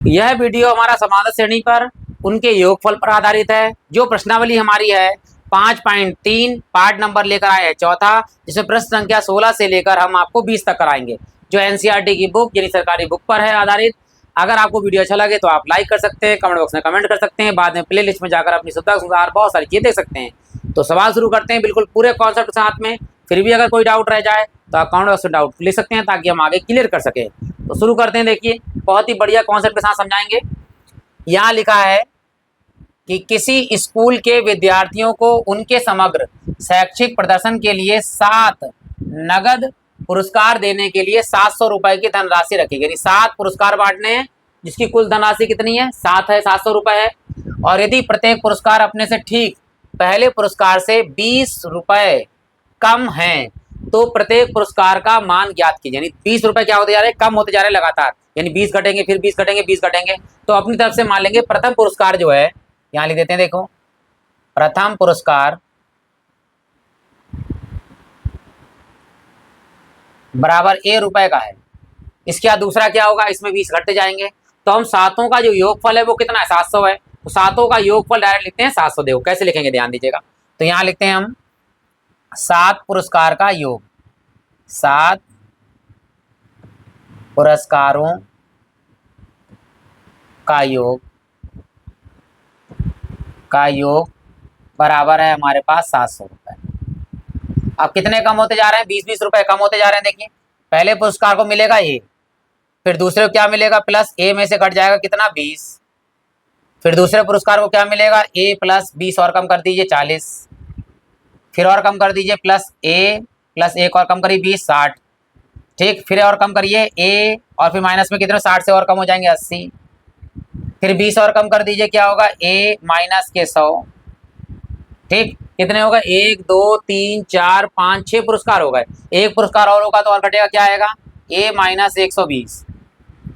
यह वीडियो हमारा समाधान श्रेणी पर उनके योगफल पर आधारित है। जो प्रश्नावली हमारी है 5.3 पार्ट नंबर लेकर आए हैं चौथा, जिसमें प्रश्न संख्या 16 से लेकर हम आपको 20 तक कराएंगे, जो एनसीईआरटी की बुक यानी सरकारी बुक पर है आधारित। अगर आपको वीडियो अच्छा लगे तो आप लाइक कर सकते हैं, कमेंट बॉक्स में कमेंट कर सकते हैं, बाद में प्ले लिस्ट में जाकर अपनी सुविधा के अनुसार बहुत सारी चीज़ें देख सकते हैं। तो सवाल शुरू करते हैं बिल्कुल पूरे कॉन्सेप्ट के साथ में। फिर भी अगर कोई डाउट रह जाए तो आप कमेंट बॉक्स में डाउट लिख सकते हैं ताकि हम आगे क्लियर कर सकें। तो शुरू करते हैं। देखिए, बहुत ही बढ़िया कॉन्सेप्ट के साथ समझाएंगे। यहाँ लिखा है कि किसी स्कूल के विद्यार्थियों को उनके समग्र शैक्षिक प्रदर्शन के लिए 7 नगद पुरस्कार देने के लिए 700 रुपए की धनराशि रखी गई। 7 पुरस्कार बांटने हैं, जिसकी कुल धनराशि कितनी है? 7 है, 700 रुपए है। और यदि प्रत्येक पुरस्कार अपने से ठीक पहले पुरस्कार से 20 रुपए कम है तो प्रत्येक पुरस्कार का मान ज्ञात कीजिए। यानी 20 रुपए क्या होते जा रहे हैं? कम होते जा रहे हैं लगातार। यानी 20 घटेंगे, फिर 20 घटेंगे, 20 घटेंगे। तो अपनी तरफ से मान लेंगे प्रथम पुरस्कार जो है, यहां लिख देते हैं। देखो, प्रथम पुरस्कार बराबर ए रुपए का है। इसके बाद दूसरा क्या होगा? इसमें 20 घटते जाएंगे। तो हम सातों का जो योगफल है वो कितना है? 700 है। तो सातों का योगफल डायरेक्ट लिखते हैं 700। देखो कैसे लिखेंगे, ध्यान दीजिएगा। तो यहां लिखते हैं हम 7 पुरस्कार का योग, 7 पुरस्कारों का योग बराबर है हमारे पास 700 रुपए। अब कितने कम होते जा रहे हैं? 20-20 रुपए कम होते जा रहे हैं। देखिए, पहले पुरस्कार को मिलेगा ए, फिर दूसरे को क्या मिलेगा? प्लस ए में से घट जाएगा कितना? 20। फिर दूसरे पुरस्कार को क्या मिलेगा? ए प्लस 20 और कम कर दीजिए 40। फिर और कम कर दीजिए प्लस ए प्लस एक और कम करिए 20, 60। ठीक, फिर और कम करिए ए और फिर माइनस में कितने? 60 से और कम हो जाएंगे 80। फिर 20 और कम कर दीजिए, क्या होगा? ए माइनस के 100। ठीक, कितने होगा? 1 2 3 4 5 6 पुरस्कार हो गए। एक पुरस्कार और होगा तो और घटेगा, क्या आएगा? ए माइनस 120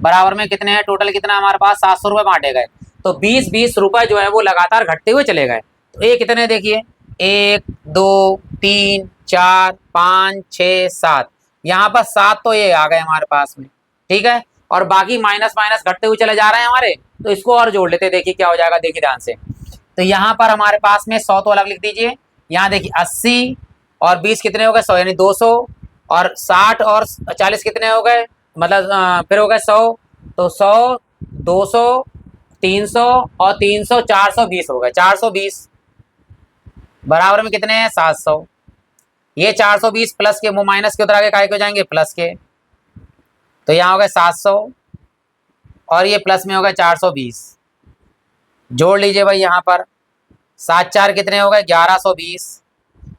बराबर में कितने हैं? टोटल कितना हमारे पास? 700 रुपये बांटे गए। तो 20-20 रुपए जो है वो लगातार घटते हुए चले गए। तो ए कितने? देखिए, 1 2 3 4 5 6 7। यहाँ पर 7 तो ये आ गए हमारे पास में। ठीक है, और बाकी माइनस माइनस घटते हुए चले जा रहे हैं हमारे। तो इसको और जोड़ लेते हैं, देखिए क्या हो जाएगा। देखिए ध्यान से। तो यहाँ पर हमारे पास में 100 तो अलग लिख दीजिए। यहाँ देखिए 80 और 20 कितने हो गए? 100, यानी 200। और 60 और 40 कितने हो गए? मतलब फिर हो गए 100। तो 100 200 300 और 300 420 हो गए। 420 बराबर में कितने हैं? 700। ये 420 प्लस के, वो माइनस के उतर आगे काय के हो जाएंगे? प्लस के। तो यहाँ हो गए 700 और ये प्लस में हो गए 420। जोड़ लीजिए भाई, यहाँ पर 7 4 कितने हो गए? 1120।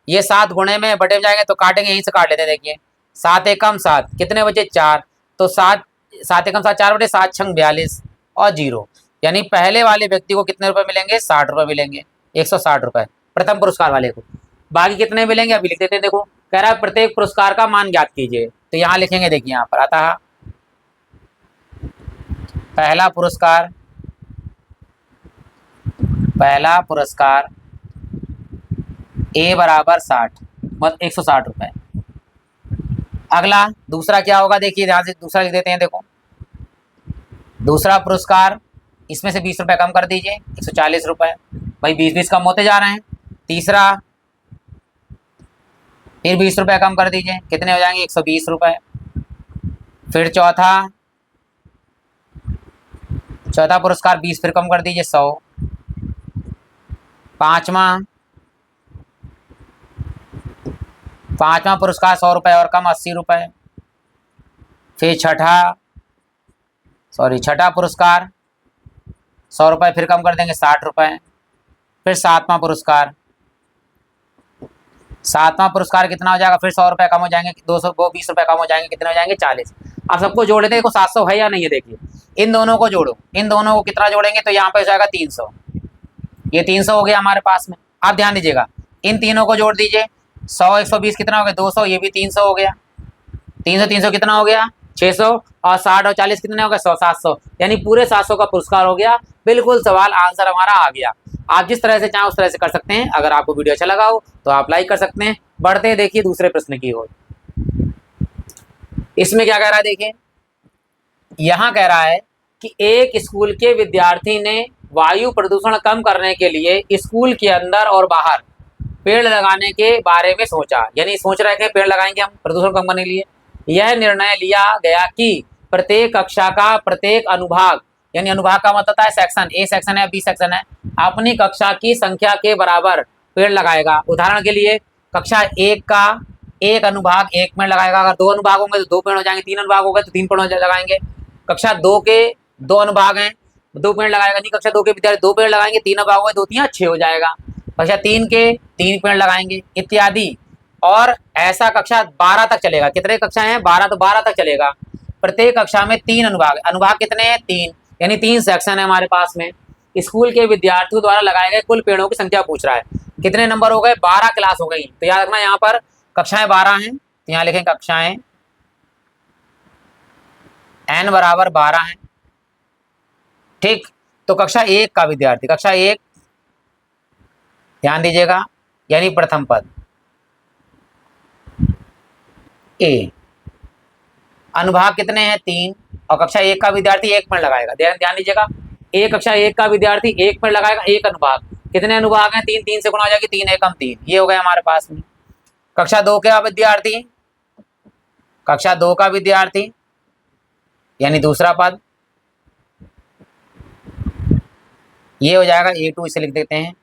ये 7 गुणे में बटे में जाएंगे तो काटेंगे, यहीं से काट लेते हैं। देखिए, 7 एकम 7 कितने बचे? 4। तो 7 एकम 7 4 बटे 7 छंग 42 और 0। यानी पहले वाले व्यक्ति को कितने रुपए मिलेंगे? 60 रुपए मिलेंगे, 160 रुपए प्रथम पुरस्कार वाले को। बाकी कितने मिलेंगे अभी लिख देते हैं। देखो, कह रहा है प्रत्येक पुरस्कार का मान ज्ञात कीजिए। तो यहाँ लिखेंगे, देखिए यहाँ पर आता है पहला पुरस्कार ए बराबर 60, मतलब 160 रुपए। अगला दूसरा क्या होगा? देखिए ध्यान से, दूसरा लिख देते हैं। देखो, दूसरा पुरस्कार, इसमें से 20 रुपए कम कर दीजिए, 140 रुपए। भाई 20-20 कम होते जा रहे हैं। तीसरा, फिर 20 रुपए कम कर दीजिए, कितने हो जाएंगे? 120 रुपए। फिर चौथा पुरस्कार 20 फिर कम कर दीजिए, 100। पांचवा पुरस्कार 100 रुपए और कम, 80 रुपए। फिर छठा पुरस्कार 100 रुपए फिर कम कर देंगे, 60 रुपए। फिर सातवां पुरस्कार कितना हो जाएगा? फिर 100 रुपए कम हो जाएंगे, 200 वो 20 रुपए कम हो जाएंगे, कितने हो जाएंगे? 40। अब सबको जोड़ लेते हैं। देखो 700 है या नहीं है? देखिए, इन दोनों को जोड़ो, इन दोनों को कितना जोड़ेंगे? तो यहाँ पे हो जाएगा 300। ये 300 हो गया हमारे पास में। आप ध्यान दीजिएगा, इन तीनों को जोड़ दीजिए। 100 120 कितना हो गया? 200। ये भी 300 हो गया। 300 कितना हो गया? 600। और 60 और 40 कितने हो गए? 100 700। यानी पूरे 700 का पुरस्कार हो गया। बिल्कुल सवाल आंसर हमारा आ गया। आप जिस तरह से चाहें उस तरह से कर सकते हैं। अगर आपको वीडियो अच्छा लगा हो तो आप लाइक कर सकते हैं। बढ़ते हैं, देखिए दूसरे प्रश्न की ओर। इसमें क्या कह रहा है? देखिए, यहां कह रहा है कि एक स्कूल के विद्यार्थी ने वायु प्रदूषण कम करने के लिए स्कूल के अंदर और बाहर पेड़ लगाने के बारे में सोचा, यानी सोच रहे थे पेड़ लगाएंगे हम प्रदूषण कम करने के लिए। यह निर्णय लिया गया कि प्रत्येक कक्षा का प्रत्येक अनुभाग, यानी अनुभाग का मतलब है सेक्शन, ए सेक्शन है बी सेक्शन है, अपनी कक्षा की संख्या के बराबर पेड़ लगाएगा। उदाहरण के लिए कक्षा 1 का एक अनुभाग 1 पेड़ लगाएगा, अगर 2 अनुभाग होंगे तो 2 पेड़ हो जाएंगे, 3 अनुभाग हो गए तो 3 पेड़ लगाएंगे। कक्षा 2 के 2 अनुभाग हैं, 2 पेड़ लगाएगा, नहीं कक्षा 2 के विद्यार्थी 2 पेड़ लगाएंगे, 3 अनुभाग हो गए 2 3 6 हो जाएगा। कक्षा 3 के 3 पेड़ लगाएंगे इत्यादि। और ऐसा कक्षा 12 तक चलेगा। कितने कक्षाएं हैं? 12, तो 12 तक चलेगा। प्रत्येक कक्षा में 3 अनुभाग, अनुभाग कितने हैं? 3, यानी 3 सेक्शन है हमारे पास में। स्कूल के विद्यार्थियों द्वारा लगाए गए कुल पेड़ों की संख्या पूछ रहा है। कितने नंबर हो गए? 12 क्लास हो गई। तो याद रखना यहाँ पर कक्षाएं 12 हैं, तो यहाँ लिखें कक्षाएं n बराबर 12 है। ठीक, तो कक्षा 1 का विद्यार्थी, कक्षा 1 ध्यान दीजिएगा, यानी प्रथम पद ए, अनुभाग कितने हैं? 3, और कक्षा 1 का विद्यार्थी 1 पेड़ लगाएगा। ध्यान दीजिएगा, एक कक्षा 1 का विद्यार्थी 1 पेड़ लगाएगा, 1 अनुभाग। कितने अनुभाग हैं? 3, 3 से गुणा हो जाएगी, 3 एकम 3, ये हो गया हमारे पास में। कक्षा 2 का विद्यार्थी, कक्षा 2 का विद्यार्थी यानी दूसरा पद, ये हो जाएगा A2, इसे लिख देते हैं।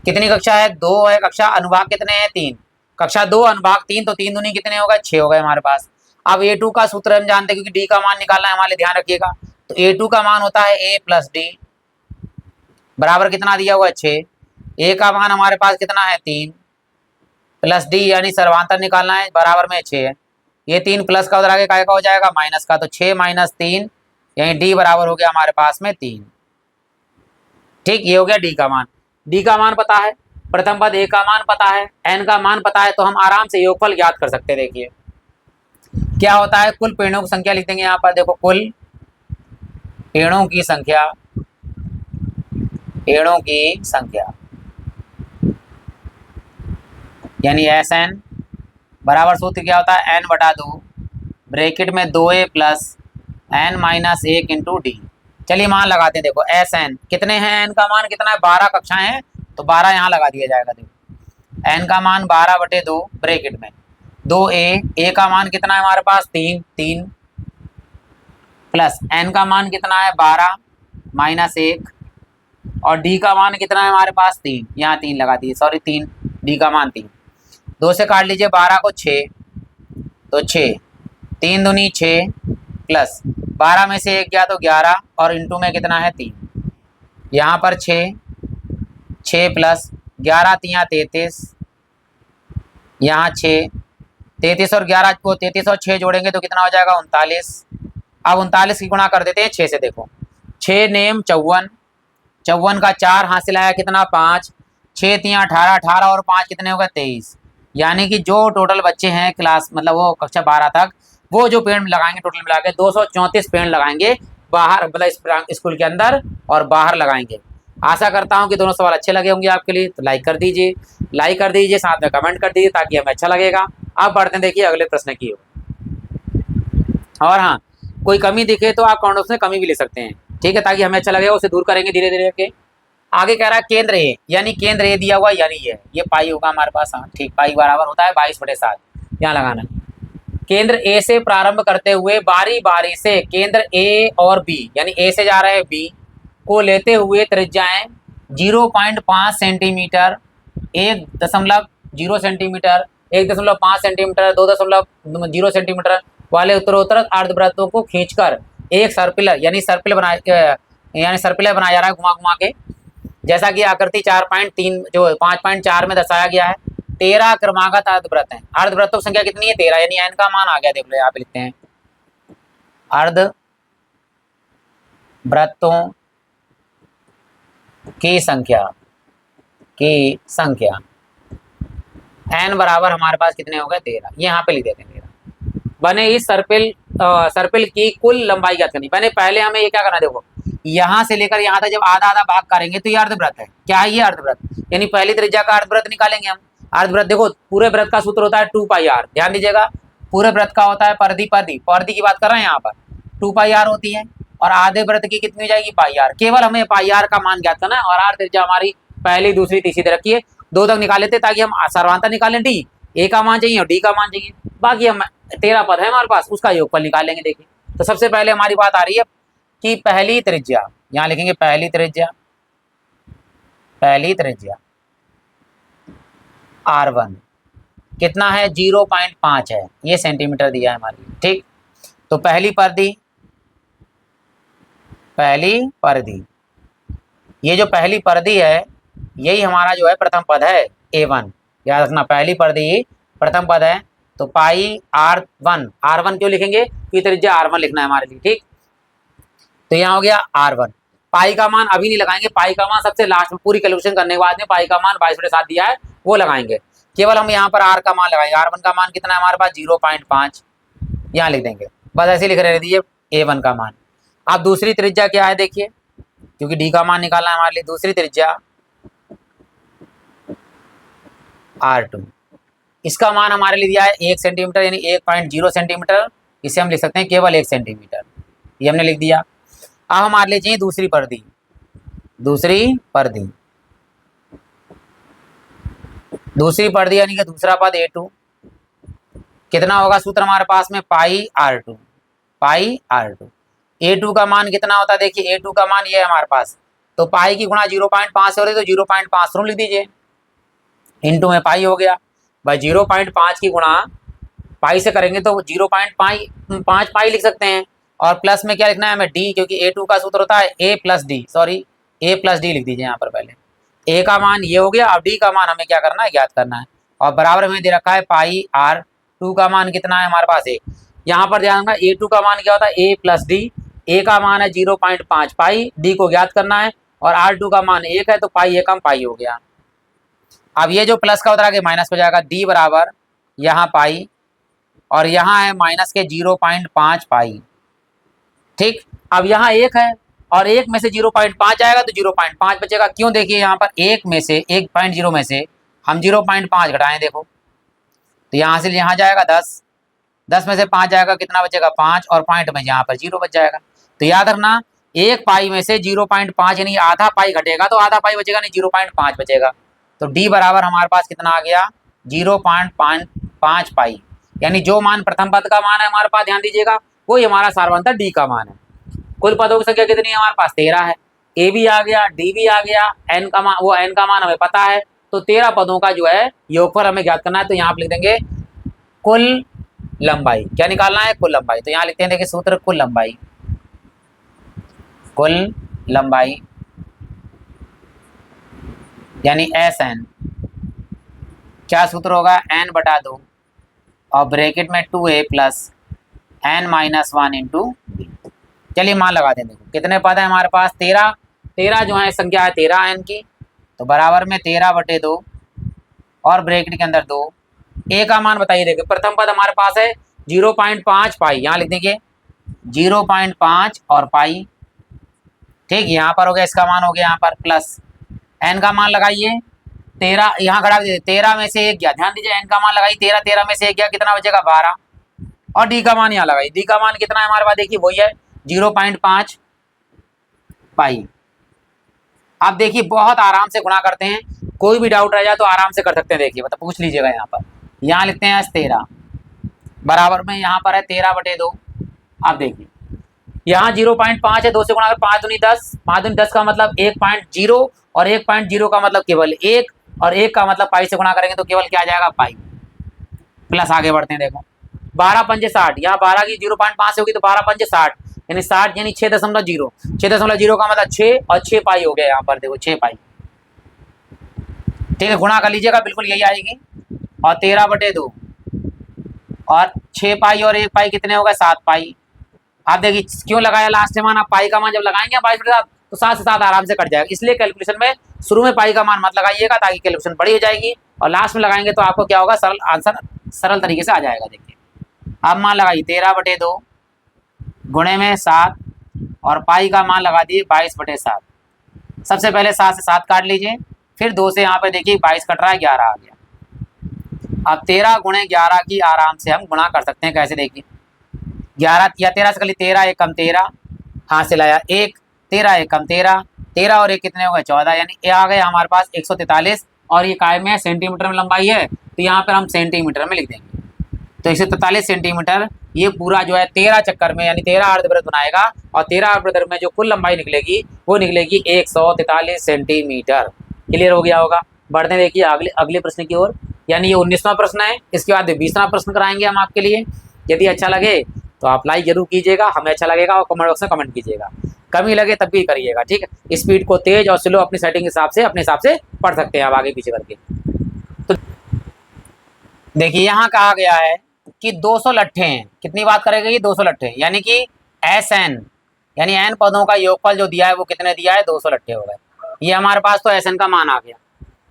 कितनी कक्षा है? 2 है कक्षा, अनुभाग कितने हैं? 3, कक्षा 2 अनुभाग 3, तो 3 दूनी कितने हो गए? 6 हो गए हमारे पास। अब A2 का सूत्र हम जानते हैं, क्योंकि D का मान निकालना है हमारे, ध्यान रखिएगा। तो A2 का मान होता है A प्लस D, बराबर कितना दिया हुआ है? 6। A का मान हमारे पास कितना है? 3 प्लस D, यानी सर्वांतर निकालना है, बराबर में 6 है। ये 3 प्लस का उधर आगे का हो जाएगा माइनस का, तो 6 माइनस 3, यानी D बराबर हो गया हमारे पास में 3। ठीक, ये हो गया D का मान। D का मान पता है, प्रथम पद A का मान पता है, N का मान पता है, तो हम आराम से योगफल ज्ञात कर सकते हैं। देखिए क्या होता है, कुल पेड़ों की संख्या लिख देंगे यहाँ पर। देखो कुल पेड़ों की संख्या, पेड़ों की संख्या यानी SN बराबर सूत्र क्या होता है? N बटा 2 ब्रैकेट में 2A plus N minus 1 into D। चलिए मान लगाते हैं। देखो SN कितने हैं? N का मान कितना है? 12 कक्षाएं हैं, तो 12 यहाँ लगा दिया जाएगा। देखो N का मान 12 बटे 2 ब्रैकेट में 2A, A का मान कितना है हमारे पास? 3, 3 प्लस N का मान कितना है? 12 माइनस 1, और D का मान कितना है हमारे पास? 3, यहाँ 3 लगा दिए, सॉरी 3, D का मान 3। 2 से काट लीजिए 12 को 6, तो 6, 3 दूनी 6 प्लस 12 में से 1 गया तो 11, और इंटू में कितना है? 3। यहाँ पर 6, 6 प्लस 11 3 33, यहाँ 6, 33 और 11 को 33 और 6 जोड़ेंगे तो कितना हो जाएगा? 39। अब 39 की गुणा कर देते हैं 6 से। देखो 6 नेम 54, 54 का 4 हासिल आया कितना? 5, 6 3 18, 18 और 5 कितने हो गए? 23। यानी कि जो टोटल बच्चे हैं क्लास, मतलब वो कक्षा 12 तक, वो जो पेड़ लगाएंगे टोटल मिला के 234 पेड़ लगाएंगे बाहर, मतलब स्कूल के अंदर और बाहर लगाएंगे। आशा करता हूं कि दोनों सवाल अच्छे लगे होंगे आपके लिए। तो लाइक कर दीजिए, साथ में कमेंट कर दीजिए, ताकि हमें अच्छा लगेगा। अब बढ़ते हैं, देखिए अगले प्रश्न की ओर। और हाँ, कोई कमी दिखे तो आप कमेंट बॉक्स में कमी भी ले सकते हैं, ठीक है, ताकि हमें अच्छा लगेगा, उसे दूर करेंगे धीरे धीरे के। आगे कह रहा है केंद्र ए, यानी केंद्र ए दिया हुआ, यानी ये पाई होगा हमारे पास। हाँ ठीक, पाई बराबर होता है 22/7, यहाँ लगाना है। केंद्र ए से प्रारंभ करते हुए बारी बारी से केंद्र ए और बी, यानी ए से जा रहे हैं बी को लेते हुए त्रिज्याएं 0.5 सेंटीमीटर, 1.0 सेंटीमीटर, 1.5 सेंटीमीटर, 2.0 सेंटीमीटर वाले उत्तरोत्तर अर्धवृत्तों को खींचकर एक सर्पिलर, यानी सर्पिल बनाया जा रहा है घुमा घुमा के। जैसा कि आकृति 4.3 जो 5.4 में दर्शाया गया है। 13 क्रमागत अर्धवृत्त हैं। अर्धवृत्तों की संख्या कितनी है? 13, यानी n का मान आ गया, देख लो यहाँ पे लिखते हैं अर्धवृत्तों की संख्या n बराबर हमारे पास कितने हो गए? 13, ये यहाँ पे लिख देते हैं 13। बने इस सर्पिल की कुल लंबाई ज्ञात करनी। बने पहले हमें ये क्या करना है, देखो यहाँ से लेकर यहाँ तक जब आधा आधा भाग करेंगे तो ये अर्धवृत्त है। क्या है ये? अर्धवृत्त, यानी पहली त्रिज्या का अर्धवृत्त निकालेंगे हम। अर्धवृत्त देखो, पूरे वृत्त का सूत्र होता है 2πr, ध्यान दीजिएगा। पूरे वृत्त का होता है परिधि की बात कर रहे हैं यहाँ पर 2πr होती है। और आधे वृत्त की कितनी हो जाएगी पाई आर। केवल हमें पाई आर का मान ज्ञात करना है और आर त्रिज्या हमारी पहली दूसरी तीसरी दे रखी है, दो तक निकाल लेते ताकि हम सर्वांतर निकालें डी, ए का मान चाहिए और डी का मान चाहिए, बाकी हम 13 पद है हमारे पास उसका योगफल निकालेंगे। देखिए तो सबसे पहले हमारी बात आ रही है कि पहली त्रिज्या, यहाँ लिखेंगे पहली त्रिज्या, पहली त्रिज्या R1 कितना है 0.5 है, ये सेंटीमीटर दिया है हमारे लिए। ठीक, तो पहली परिधि, पहली परिधि, ये जो पहली परिधि है यही हमारा जो है प्रथम पद है A1, याद रखना पहली परिधि प्रथम पद है। तो पाई R1, R1 क्यों लिखेंगे क्योंकि त्रिज्या R1 लिखना है हमारे लिए। ठीक, तो यहाँ हो गया R1। पाई का मान अभी नहीं लगाएंगे, पाई का मान सबसे लास्ट में पूरी कैलकुलेशन करने के बाद में पाई का मान 22/7 दिया है वो लगाएंगे। केवल हम यहाँ पर R का मान लगाएंगे, R1 का मान कितना है हमारे पास 0.5, यहाँ लिख देंगे, बस ऐसे लिख रहे दीजिए A1 का मान। अब दूसरी त्रिज्या क्या है देखिए, क्योंकि डी का मान निकालना है हमारे लिए, दूसरी त्रिज्या R2, इसका मान हमारे लिए दिया है 1 सेंटीमीटर यानी 1.0 सेंटीमीटर, इसे हम लिख सकते हैं केवल 1 सेंटीमीटर, ये हमने लिख दिया। अब हमारे लिए चाहिए दूसरी परिधि, दूसरी परिधि, दूसरी परिधि यानी कि दूसरा पद A2 कितना होगा सूत्र हमारे पास में पाई R2, पाई R2। A2 का मान कितना होता है देखिए, A2 का मान ये है हमारे पास, तो पाई की गुणा 0.5 से हो रही तो 0.5 लिख दीजिए, इंटू में पाई हो गया। भाई 0.5 की गुणा पाई से करेंगे तो 0.5 पाई लिख सकते हैं, और प्लस में क्या लिखना है हमें डी, क्योंकि A2 का सूत्र होता है A plus D, sorry A plus D लिख दीजिए यहाँ पर पहले। A का मान ये हो गया, अब डी का मान हमें क्या करना है ज्ञात करना है, और बराबर हमें दे रखा है पाई R2 का मान कितना है हमारे पास A। यहाँ पर ध्यान रखना A2 का मान क्या होता है A प्लस डी, A का मान है 0.5 पाई, डी को ज्ञात करना है और R2 का मान 1 है तो पाई 1 पाई हो गया। अब ये जो प्लस का उतरा के माइनस हो जाएगा, डी बराबर यहाँ पाई और यहाँ है माइनस के 0.5 पाई। ठीक, अब यहाँ 1 है और 1 में से 0.5 आएगा तो 0.5 बचेगा, क्यों देखिए यहाँ पर 1 में से 1.0 में से हम 0.5 घटाएं देखो, तो यहाँ से यहाँ जाएगा 10, 10 में से 5 जाएगा कितना बचेगा 5, और पॉइंट में यहाँ पर 0 बच जाएगा। तो याद रखना 1 पाई में से 0.5 यानी आधा पाई घटेगा तो आधा पाई बचेगा नहीं 0.5 बचेगा, तो डी बराबर हमारे पास कितना आ गया 0.5 पाई, यानी जो मान प्रथम पद का मान है हमारे पास ध्यान दीजिएगा वही हमारा सार्वंतर डी का मान है। कुल पदों की संख्या कितनी है हमारे पास 13 है, ए भी आ गया डी भी आ गया, एन का मान वो एन का मान हमें पता है, तो 13 पदों का जो है योगफल हमें ज्ञात करना है। तो यहाँ पर लिख देंगे कुल लंबाई, क्या निकालना है कुल लंबाई, तो यहाँ लिखते हैं देखिए सूत्र कुल लंबाई, कुल लंबाई यानी एस एन, क्या सूत्र होगा n/2 और ब्रैकेट में 2a plus n-1 into B. चलिए मान लगा दें, देखो कितने पद है हमारे पास 13, 13 जो है संख्या है 13 n की, तो बराबर में 13/2 और ब्रैकेट के अंदर 2, a का मान बताइए। देखिए प्रथम पद हमारे पास है 0.5 पाई, यहाँ लिख देंगे 0.5 और पाई। ठीक, यहाँ पर हो गया इसका मान हो गया यहाँ पर प्लस n का मान लगाइए 13, यहाँ घटा दीजिए 13 में से 1 गया, ध्यान दीजिए n का मान लगाई 13, 13 में से 1 गया कितना बचेगा 12, और d का मान यहाँ लगाई, d का मान कितना है हमारे पास देखिए वही है 0.5 पाई। आप देखिए बहुत आराम से गुणा करते हैं, कोई भी डाउट रह जाए तो आराम से कर सकते हैं, देखिए मतलब पूछ लीजिएगा। यहाँ पर यहाँ लिखते हैं 13 बराबर में यहाँ पर है 13/2। आप देखिए यहाँ 0.5 है, 2 से गुणा कर 5 दूनी 10, 5 दूनी 10 का मतलब 1.0 और 1.0 का मतलब केवल 1 और 1 का मतलब पाई से गुणा करेंगे तो केवल क्या आ जाएगा पाई। प्लस आगे बढ़ते हैं, देखो 12×5 60, यहाँ 12 की 0.5 से होगी तो 12×5 60 यानी 60 यानी 6.0, 6.0 का मतलब 6 और 6 पाई हो गया। यहाँ पर देखो 6 पाई। ठीक है, गुणा कर लीजिएगा बिल्कुल यही आएगी, और 13/2 और 6 पाई और 1 पाई कितने होगा 7 पाई। आप देखिए क्यों लगाया लास्ट में मान, आप पाई का मान जब लगाएंगे 22/7 तो 7 से 7 आराम से कट जाएगा, इसलिए कैलकुलेशन में शुरू में पाई का मान मत लगाइएगा ताकि कैलकुलेशन बड़ी हो जाएगी, और लास्ट में लगाएंगे तो आपको क्या होगा सरल आंसर सरल तरीके से आ जाएगा। देखिए आप मान लगाइए 13/2 गुणे में 7 और पाई का मान लगा दिए 22/7। सबसे पहले 7 से 7 काट लीजिए, फिर 2 से यहाँ पे देखिए 22 कट रहा है 11 आ गया। अब 13 गुणे 11 की आराम से हम गुणा कर सकते हैं, कैसे देखिए 11 या 13 से कर ली 13 1 कम 13 हासिल आया। एक 13 एकम 13, 13 और एक कितने हो गए 14, यानी ये आ गया हमारे पास 143। और ये काय में है, सेंटीमीटर में लंबाई है, तो यहाँ पर हम सेंटीमीटर में लिख देंगे। तो 143 सेंटीमीटर ये पूरा जो है 13 चक्कर में, यानी 13 अर्धवृत्त बनाएगा, और 13 अर्धवृत्त में जो कुल लंबाई निकलेगी वो निकलेगी 143 सेंटीमीटर। क्लियर हो गया होगा। बढ़ते हैं देखिए अगले अगले प्रश्न की ओर, यानी ये 19वां प्रश्न है। इसके बाद 20वां प्रश्न कराएंगे हम आपके लिए। यदि अच्छा लगे तो आप लाइक जरूर कीजिएगा, हमें अच्छा लगेगा, और कमेंट बॉक्स में कमेंट कीजिएगा। कमी लगे तब भी करिएगा, ठीक है। स्पीड को तेज और स्लो अपनी सेटिंग के हिसाब से अपने हिसाब से पढ़ सकते हैं आप आगे पीछे करके। तो देखिए यहाँ कहा गया है कि 200 लट्ठे हैं। कितनी बात करेगा ये 200 लट्ठे, यानी कि एस एन, यानी एन पदों का योगफल जो दिया है वो कितने दिया है 200 लट्ठे हो गए। ये हमारे पास तो एस एन का मान आ गया।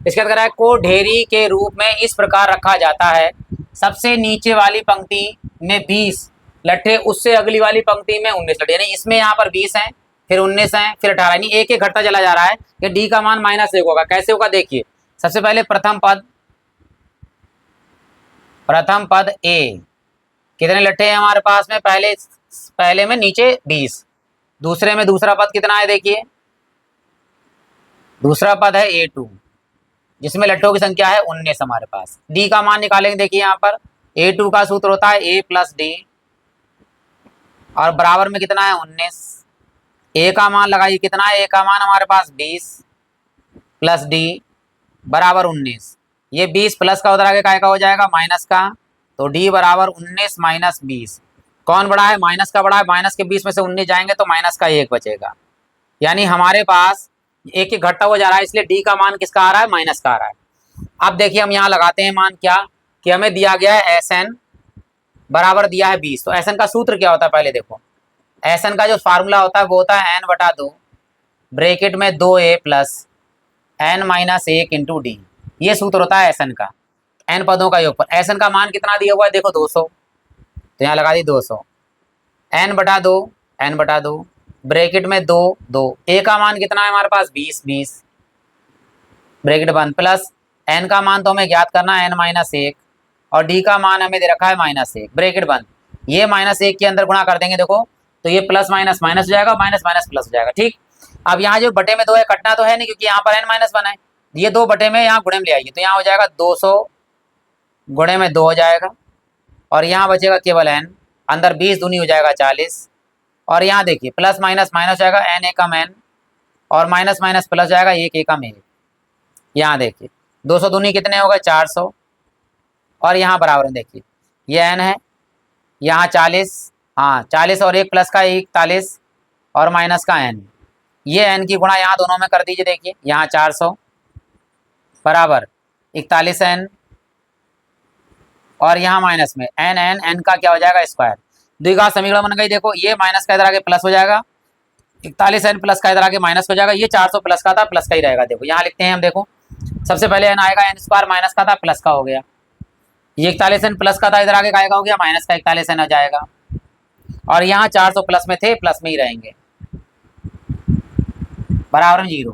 इसके बाद कह रहा है को ढेरी के रूप में इस प्रकार रखा जाता है, सबसे नीचे वाली पंक्ति में 20 लट्ठे, उससे अगली वाली पंक्ति में 19 लट्ठे, यानी इसमें यहाँ पर 20 हैं, फिर 19 हैं, फिर 18, यानी एक एक घटता चला जा रहा है कि डी का मान -1 होगा। कैसे होगा देखिए, सबसे पहले प्रथम पद ए, कितने लट्ठे हैं हमारे पास में, पहले में नीचे 20, दूसरे में दूसरा पद कितना है देखिए, दूसरा पद है A2 जिसमें लट्ठों की संख्या है 19 हमारे पास। डी का मान निकालेंगे, देखिए यहाँ पर A2 का सूत्र होता है A प्लस डी, और बराबर में कितना है 19। ए का मान लगाइए, कितना है ए का मान हमारे पास 20 प्लस डी बराबर 19। ये 20 प्लस का उधर आगे काय का हो जाएगा माइनस का, तो डी बराबर 19 माइनस 20। कौन बड़ा है, माइनस का बड़ा है, माइनस के 20 में से 19 जाएंगे तो माइनस का 1 बचेगा, यानी हमारे पास एक एक घटता हुआ जा रहा है, इसलिए डी का मान किसका आ रहा है, माइनस का आ रहा है। अब देखिए हम यहाँ लगाते हैं मान, क्या कि हमें दिया गया है एस एन बराबर दिया है 20, तो एस एन का सूत्र क्या होता है पहले देखो, एस एन का जो फार्मूला होता है वो होता है एन बटा 2 ब्रैकेट में 2a plus n minus 1 into d, ये सूत्र होता है एस एन का, एन पदों का योगफल। एस एन का मान कितना दिया हुआ है देखो 200, तो यहाँ लगा दी 200, एन बटा दो ब्रैकेट में 2 2, ए का मान कितना है हमारे पास 20 ब्रैकेट बंद, प्लस एन का मान तो हमें ज्ञात करना है एन माइनस 1, और डी का मान हमें दे रखा है -1 ब्रैकेट बंद। ये -1 के अंदर गुणा कर देंगे देखो, तो ये प्लस माइनस माइनस हो जाएगा, माइनस माइनस प्लस हो जाएगा, ठीक। अब यहाँ जो बटे में 2 है कटना तो है नहीं, क्योंकि यहाँ पर n-1 है, ये 2 बटे में यहाँ गुणे में ले आइए, तो यहाँ हो जाएगा 200 गुणे में 2 हो जाएगा, और यहाँ बचेगा केवल n, अंदर 20 दूनी हो जाएगा 40, और यहाँ देखिए प्लस माइनस माइनस जाएगा n एकम n, और माइनस माइनस प्लस जाएगा 1 एकम 1। यहाँ देखिए 200 दूनी कितने हो गए 400, और यहाँ बराबर में देखिए ये n है, यहाँ 40, हाँ 40 और 1 प्लस का 41, और माइनस का n, ये n की गुणा यहाँ दोनों में कर दीजिए, देखिए यहाँ 400 बराबर 41 n, और यहाँ माइनस में n का क्या हो जाएगा स्क्वायर, द्विघात समीकरण बन गई। देखो ये माइनस का इधर आगे प्लस हो जाएगा, 41 n प्लस का इधर आगे माइनस हो जाएगा, ये 400 प्लस का था प्लस का ही रहेगा। देखो यहाँ लिखते हैं हम, देखो सबसे पहले n आएगा, n स्क्वायर माइनस का था प्लस का हो गया, ये 41 n प्लस का था इधर आगे का हो गया माइनस का 41 n हो जाएगा, और यहाँ 400 प्लस में थे प्लस में ही रहेंगे, बराबर में 0।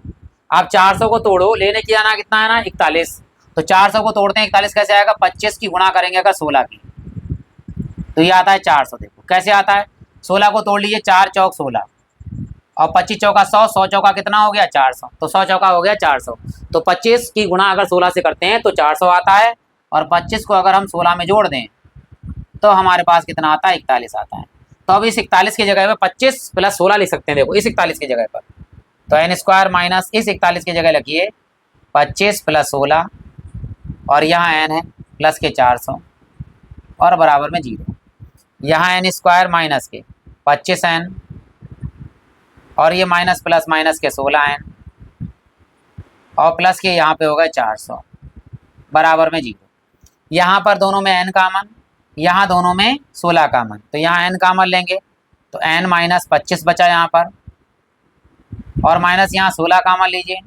आप 400 को तोड़ो, लेने की आना कितना है ना 41, तो 400 को तोड़ते हैं 41 कैसे आएगा, 25 की गुणा करेंगे अगर 16 की, तो ये आता है 400। देखो कैसे आता है, 16 को तोड़ लीजिए, 4 चौक 16, और 25 चौका 100, 100 चौका कितना हो गया 400, तो 100 चौका हो गया 400, तो 25 की गुणा अगर 16 से करते हैं तो 400 आता है, और 25 को अगर हम 16 में जोड़ दें तो हमारे पास कितना आता है 41 आता है। तो अब इस 41 की जगह पर 25 प्लस 16 लिख सकते हैं, देखो इस 41 की जगह पर, तो n स्क्वायर माइनस इस 41 की जगह लिखिए 25 प्लस 16, और यहाँ n है प्लस के 400, और बराबर में 0, यहाँ n स्क्वायर माइनस के 25n, और ये माइनस प्लस माइनस के 16n, और प्लस के यहाँ पे हो गए 400 बराबर में 0। यहाँ पर दोनों में n कामन, यहाँ दोनों में 16 कामन, तो यहाँ n कामन लेंगे तो n माइनस 25 बचा यहाँ पर, और माइनस यहाँ 16 कामन लीजिए,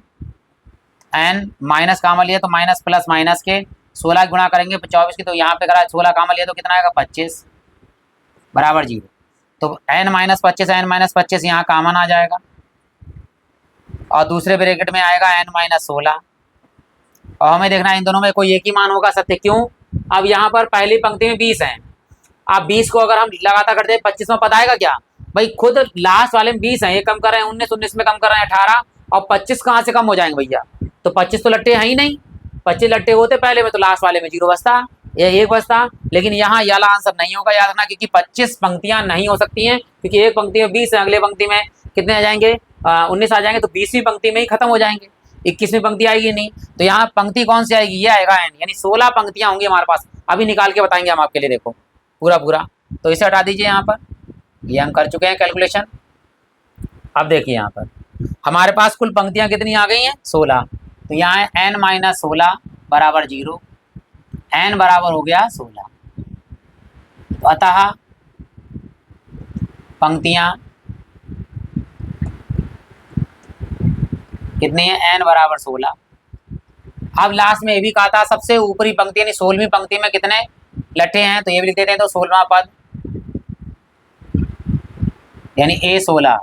n माइनस कामन लिए तो माइनस प्लस माइनस के 16 गुणा करेंगे 24 की, तो यहाँ पे करा 16 कामन लिए तो कितना आएगा 25 बराबर 0। तो n माइनस 25 यहाँ कामन आ जाएगा, और दूसरे ब्रैकेट में आएगा n माइनस 16, और हमें देखना है इन दोनों में कोई एक ही मान होगा सत्य। क्यों, अब यहाँ पर पहली पंक्ति में 20 हैं, अब 20 को अगर हम लगातार करते हैं 25वां पद आएगा क्या, भाई खुद लास्ट वाले में 20 है, ये कम कर रहे हैं 19, 19 में कम कर रहे हैं 18, और 25 कहाँ से कम हो जाएंगे भैया? तो 25 तो लट्टे हैं ही नहीं, 25 लट्टे होते पहले में तो लास्ट वाले में 0 बचता या 1 बचता। लेकिन यहाँ ये वाला आंसर नहीं होगा, याद रखना, क्योंकि 25 पंक्तियां नहीं हो सकती हैं, क्योंकि एक पंक्ति में 20 है, अगले पंक्ति में कितने आ जाएंगे? 19 आ जाएंगे, तो 20वीं पंक्ति में ही खत्म हो जाएंगे, 21वीं पंक्ति आएगी नहीं। तो यहाँ पंक्ति कौन सी आएगी? ये आएगा एन, यानी 16 पंक्तियां होंगी हमारे पास। अभी निकाल के बताएंगे हम आपके लिए, देखो पूरा पूरा। तो इसे हटा दीजिए यहाँ पर, ये हम कर चुके हैं कैलकुलेशन। अब देखिए यहाँ पर हमारे पास कुल पंक्तियां कितनी आ गई हैं? 16। तो यहाँ है n माइनस 16 बराबर 0, n बराबर हो गया 16। तो अतः पंक्तियां कितनी है? n बराबर 16। अब लास्ट में ये भी कहा था सबसे ऊपरी पंक्ति यानी 16वीं पंक्ति में कितने लट्ठे हैं, तो ये भी लिख देते हैं। तो 16वां पद यानी A16,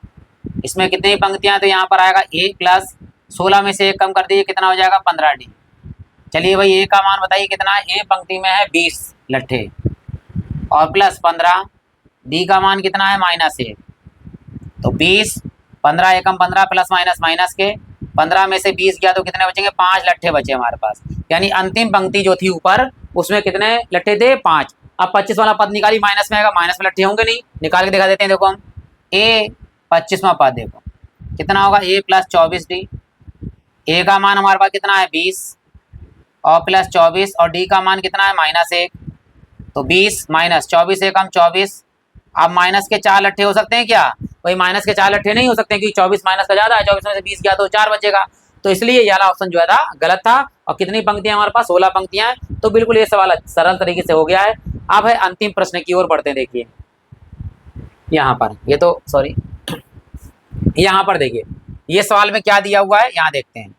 इसमें कितनी पंक्तियां? तो यहाँ पर आएगा A प्लस 16 में से 1 कम कर दीजिए, कितना हो जाएगा? 15D। चलिए भाई A का मान बताइए कितना है? A पंक्ति में है 20 लट्ठे और प्लस 15, D का मान कितना है? -1। तो 20, 15 एकम 15 प्लस माइनस माइनस के 15 में से 20 गया तो कितने बचेंगे? 5 लट्ठे बचे हमारे पास। यानी अंतिम पंक्ति जो थी ऊपर उसमें कितने लट्ठे थे? 5। अब 25 वाला पद निकाली, माइनस में आएगा, माइनस में लट्ठे होंगे नहीं, निकाल के दिखा देते हैं। देखो हम A 25वां पद देखो कितना होगा? A plus 24D। A का मान हमारे पास कितना है? 20 और प्लस 24, और D का मान कितना है? -1। तो 20 माइनस 24 एकम 24। अब माइनस के 4 लट्ठे हो सकते हैं क्या? वही माइनस के 4 लट्ठे नहीं हो सकते, क्योंकि 24 माइनस का ज्यादा है, 24 में से 20 गया तो 4 बचेगा। तो इसलिए ये वाला ऑप्शन जो है था गलत था। और कितनी पंक्तियां हमारे पास? 16 पंक्तियां हैं। तो बिल्कुल ये सवाल सरल तरीके से हो गया है। अब है अंतिम प्रश्न की ओर बढ़ते हैं। देखिए यहाँ पर, ये तो सॉरी, यहाँ पर देखिए ये सवाल में क्या दिया हुआ है, यहाँ देखते हैं।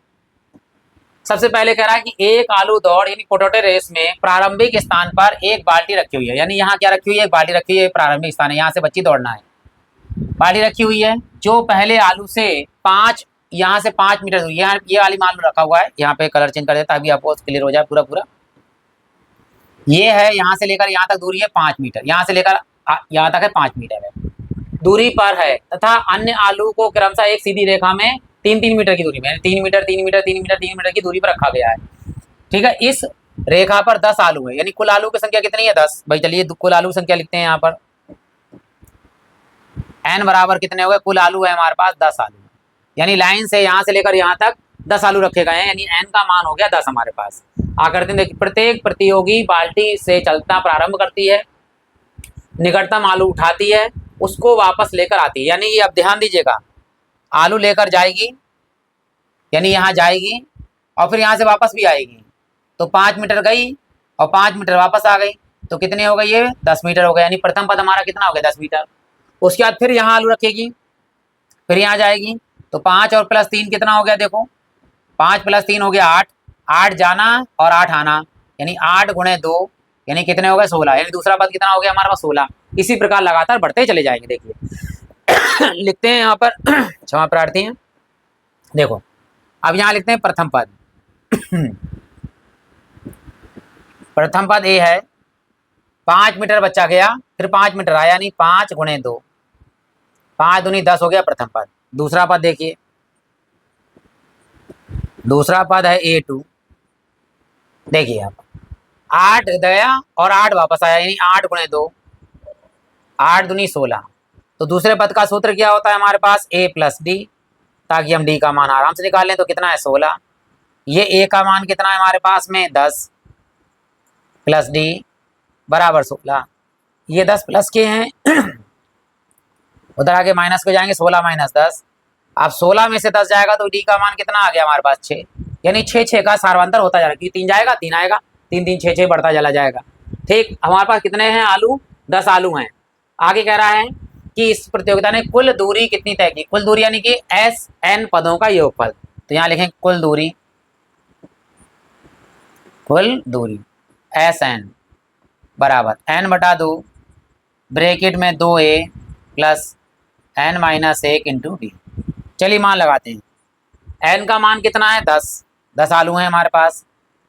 सबसे पहले कह रहा है कि एक आलू दौड़ यानी पोटैटो रेस में प्रारंभिक स्थान पर एक बाल्टी रखी हुई है। यानी यहाँ क्या रखी हुई है? एक बाल्टी रखी हुई है, प्रारंभिक स्थान है, यहाँ से बच्ची दौड़ना है। बाल्टी रखी हुई है जो पहले आलू से 5, यहाँ से 5 मीटर दूर, यहाँ ये वाली मान लो रखा हुआ है। यहाँ पे कलर चेंज कर देता ताकि आपको क्लियर हो जाए पूरा पूरा। ये है यहाँ से लेकर यहाँ तक दूरी है 5 मीटर, यहाँ से लेकर यहाँ तक है 5 मीटर है दूरी पर है, तथा अन्य आलू को क्रमशः एक सीधी रेखा में 3-3 मीटर की दूरी में, 3 मीटर 3 मीटर 3 मीटर 3 मीटर की दूरी पर रखा गया है। ठीक है, इस रेखा पर 10 आलू है, यानी कुल आलू की संख्या कितनी है? 10। भाई चलिए कुल आलू की संख्या लिखते हैं यहाँ पर। n बराबर कितने हो गए? कुल आलू है हमारे पास 10 आलू, यानी लाइन से यहाँ से लेकर यहाँ तक 10 आलू रखे गए हैं, यानी n का मान हो गया 10 हमारे पास। आकृति देखिए, प्रत्येक प्रतियोगी बाल्टी से चलना प्रारंभ करती है, निकटतम आलू उठाती है, उसको वापस लेकर आती है। यानी ये अब ध्यान दीजिएगा, आलू लेकर जाएगी यानी यहाँ जाएगी और फिर यहाँ से वापस भी आएगी। तो 5 मीटर गई और 5 मीटर वापस आ गई, तो कितने हो गए? ये 10 मीटर हो गए। यानी प्रथम पद हमारा कितना हो गया? 10 मीटर। उसके बाद फिर यहाँ आलू रखेगी, फिर यहाँ जाएगी, तो 5 और प्लस 3 कितना हो गया? देखो 5 प्लस 3 हो गया 8, 8 जाना और 8 आना, यानी 8 गुणे 2 यानी कितने हो गए? 16। यानी दूसरा पद कितना हो गया हमारे पास? 16। इसी प्रकार लगातार बढ़ते चले जाएंगे। देखिए लिखते हैं यहाँ पर, क्षमा प्रार्थी हैं। देखो अब यहाँ लिखते हैं प्रथम पद। प्रथम पद ए है, 5 मीटर बच्चा गया, फिर 5 मीटर आया, यानी 5 गुणे 2, 5 दूनी 10 हो गया प्रथम पद। दूसरा पद देखिए, दूसरा पद है A2। देखिए यहाँ पर 8 गया और 8 वापस आया, यानी 8 गुणे 2, 8 दूनी 16। तो दूसरे पद का सूत्र क्या होता है हमारे पास? A प्लस D, ताकि हम D का मान आराम से निकाल लें। तो कितना है? 16। ये A का मान कितना है हमारे पास में? 10 प्लस D बराबर 16। ये 10 प्लस के हैं उधर आगे माइनस को जाएंगे, 16 माइनस 10। अब 16 में से 10 जाएगा तो D का मान कितना आ गया हमारे पास? 6। यानी 6 का सार्वंतर होता जा रहा है, क्योंकि 3 जाएगा 3 आएगा, 3 3 6 6 बढ़ता चला जाएगा। ठीक, हमारे पास कितने हैं आलू? 10 आलू हैं। आगे कह रहा है कि इस प्रतियोगिता ने कुल दूरी कितनी तय की? कुल दूरी यानी कि SN पदों का योगफल। तो यहाँ लिखें कुल दूरी, कुल दूरी SN बराबर n बटा 2 ब्रैकेट में 2a plus n minus 1 into D. चलिए मान लगाते हैं। n का मान कितना है? 10, 10 आलू हैं हमारे पास।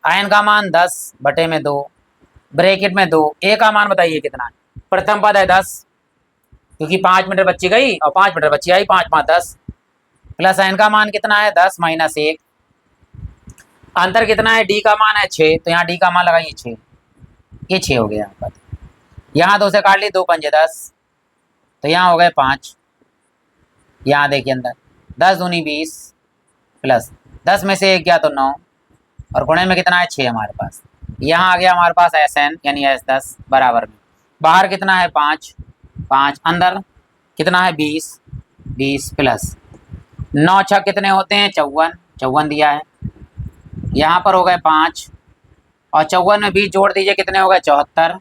n का मान 10 बटे में 2 ब्रैकेट में 2, a का मान बताइए कितना है? प्रथम पद है 10 क्योंकि 5 मीटर बच्ची गई और 5 मीटर बच्ची आई, 5 5 10 प्लस एन का मान कितना है 10 माइनस 1, अंतर कितना है डी का मान है 6, तो यहाँ डी का मान लगाइए 6, ये 6 हो गया यहाँ पर। यहाँ 2 से काट ली, 2 पंजे 10, तो यहाँ हो गए 5। यहाँ देखिए अंदर 10 दूनी 20 प्लस 10 में से 1 गया तो 9 और गुणे में कितना है 6 हमारे पास। यहाँ आ गया हमारे पास एस एन यानी एस 10 बराबर में बाहर कितना है 5 5, अंदर कितना है 20 20 प्लस 9 6 कितने होते हैं 54 54 दिया है। यहाँ पर हो गए 5 और 54 में 20 जोड़ दीजिए कितने हो गए 74,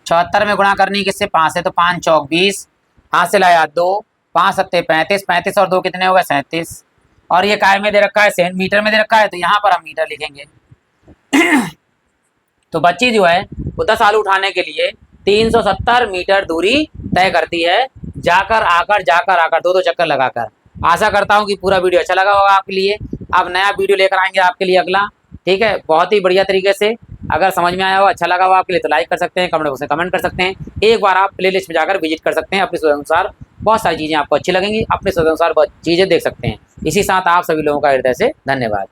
74 में गुणा करनी किससे 5 से, तो 5 चौक 20, हाथ से लाया 2, 5 सत्ते 35, 35 और 2 कितने हो गए 37, और ये काय में दे रखा है सेंटीमीटर में दे रखा है, तो यहाँ पर हम मीटर लिखेंगे। तो बच्ची जो है वो 10 आलू उठाने के लिए 370 मीटर दूरी तय करती है, जाकर आकर 2 चक्कर लगाकर। आशा करता हूँ कि पूरा वीडियो अच्छा लगा होगा आपके लिए। अब नया वीडियो लेकर आएंगे आपके लिए अगला, ठीक है, बहुत ही बढ़िया तरीके से। अगर समझ में आया हो, अच्छा लगा हो आपके लिए, तो लाइक कर सकते हैं, कमेंट बॉक्स में कमेंट कर सकते हैं। एक बार आप प्लेलिस्ट में जाकर विजिट कर सकते हैं, अपनी सुविधा अनुसार बहुत सारी चीज़ें आपको अच्छी लगेंगी, अपने सुविधा अनुसार बहुत चीज़ें देख सकते हैं। इसी साथ आप सभी लोगों का हृदय से धन्यवाद।